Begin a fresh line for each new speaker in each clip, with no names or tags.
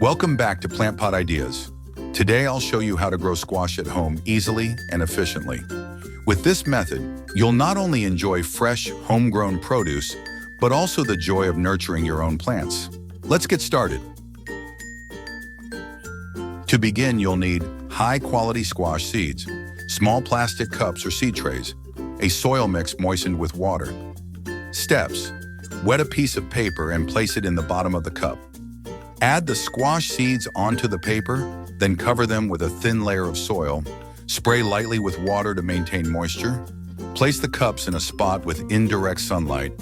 Welcome back to Plant Pot Ideas. Today I'll show you how to grow squash at home easily and efficiently. With this method, you'll not only enjoy fresh, homegrown produce, but also the joy of nurturing your own plants. Let's get started. To begin, you'll need high-quality squash seeds, small plastic cups or seed trays, a soil mix moistened with water. Steps: wet a piece of paper and place it in the bottom of the cup. Add the squash seeds onto the paper, then cover them with a thin layer of soil. Spray lightly with water to maintain moisture. Place the cups in a spot with indirect sunlight.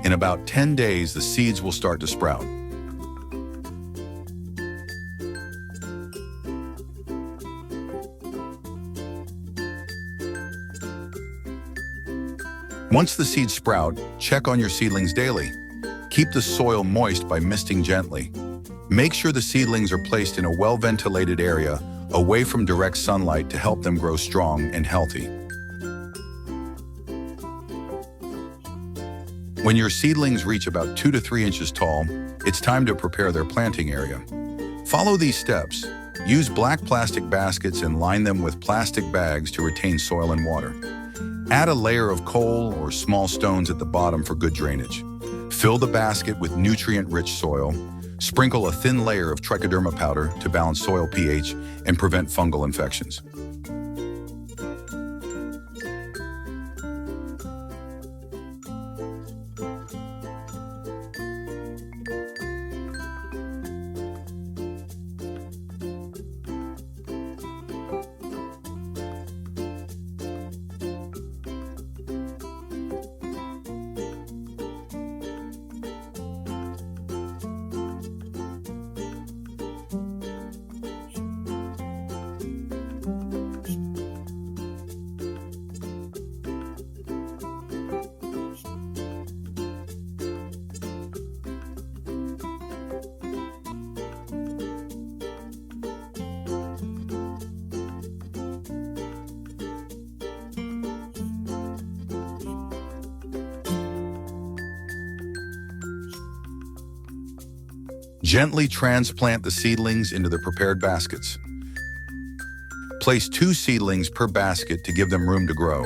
In about 10 days, the seeds will start to sprout. Once the seeds sprout, check on your seedlings daily. Keep the soil moist by misting gently. Make sure the seedlings are placed in a well-ventilated area away from direct sunlight to help them grow strong and healthy. When your seedlings reach about 2 to 3 inches tall, it's time to prepare their planting area. Follow these steps. Use black plastic baskets and line them with plastic bags to retain soil and water. Add a layer of coal or small stones at the bottom for good drainage. Fill the basket with nutrient-rich soil. Sprinkle a thin layer of trichoderma powder to balance soil pH and prevent fungal infections. Gently transplant the seedlings into the prepared baskets. Place 2 seedlings per basket to give them room to grow.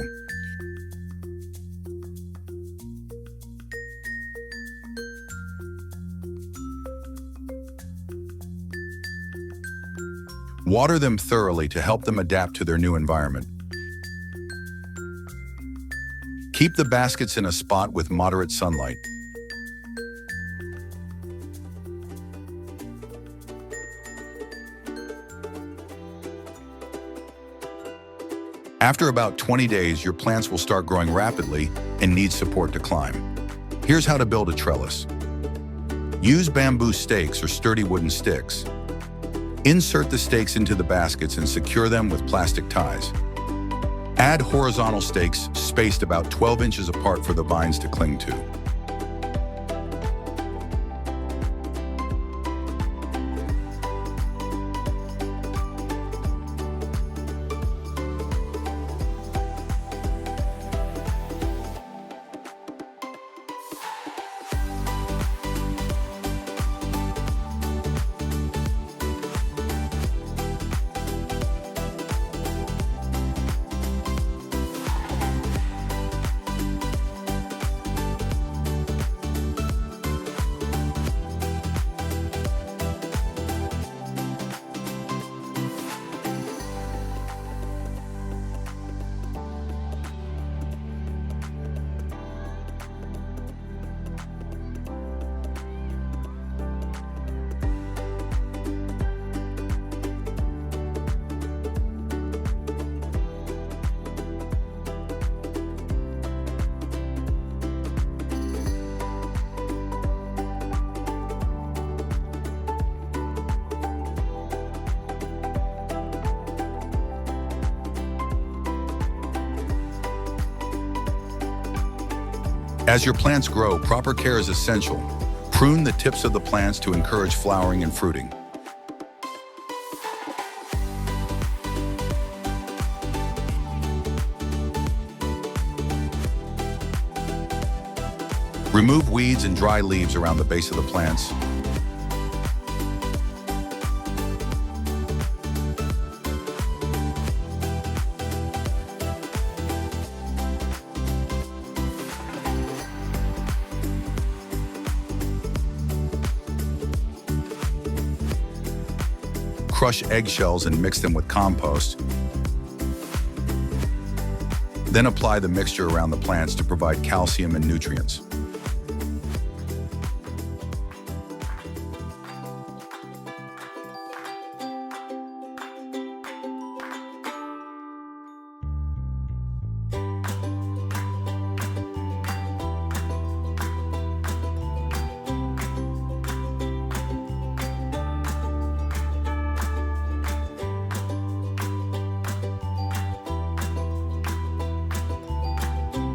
Water them thoroughly to help them adapt to their new environment. Keep the baskets in a spot with moderate sunlight. After about 20 days, your plants will start growing rapidly and need support to climb. Here's how to build a trellis. Use bamboo stakes or sturdy wooden sticks. Insert the stakes into the baskets and secure them with plastic ties. Add horizontal stakes spaced about 12 inches apart for the vines to cling to. As your plants grow, proper care is essential. Prune the tips of the plants to encourage flowering and fruiting. Remove weeds and dry leaves around the base of the plants. Crush eggshells and mix them with compost. Then apply the mixture around the plants to provide calcium and nutrients.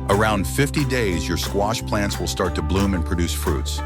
Around 50 days, your squash plants will start to bloom and produce fruits.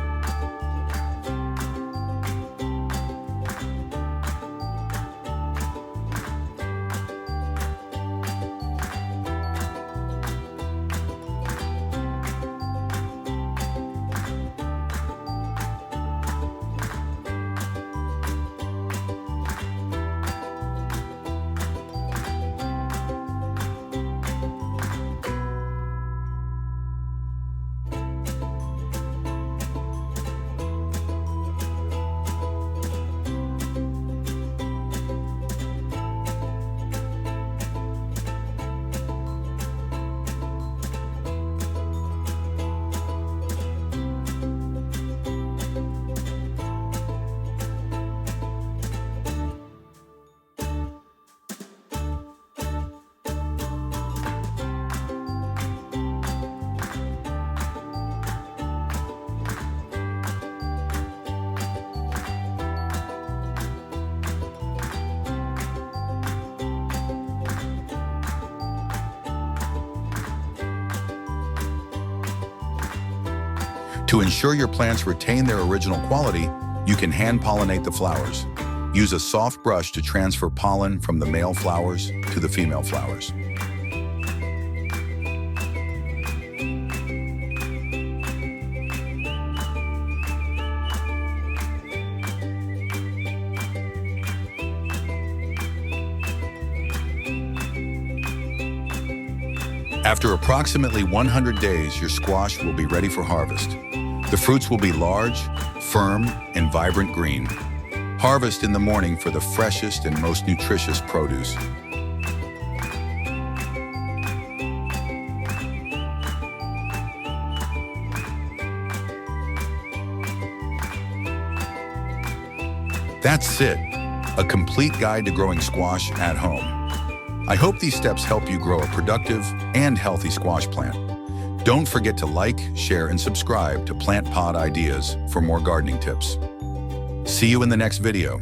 To ensure your plants retain their original quality, you can hand-pollinate the flowers. Use a soft brush to transfer pollen from the male flowers to the female flowers. After approximately 100 days, your squash will be ready for harvest. The fruits will be large, firm, and vibrant green. Harvest in the morning for the freshest and most nutritious produce. That's it, a complete guide to growing squash at home. I hope these steps help you grow a productive and healthy squash plant. Don't forget to like, share, and subscribe to Plant Pod Ideas for more gardening tips. See you in the next video.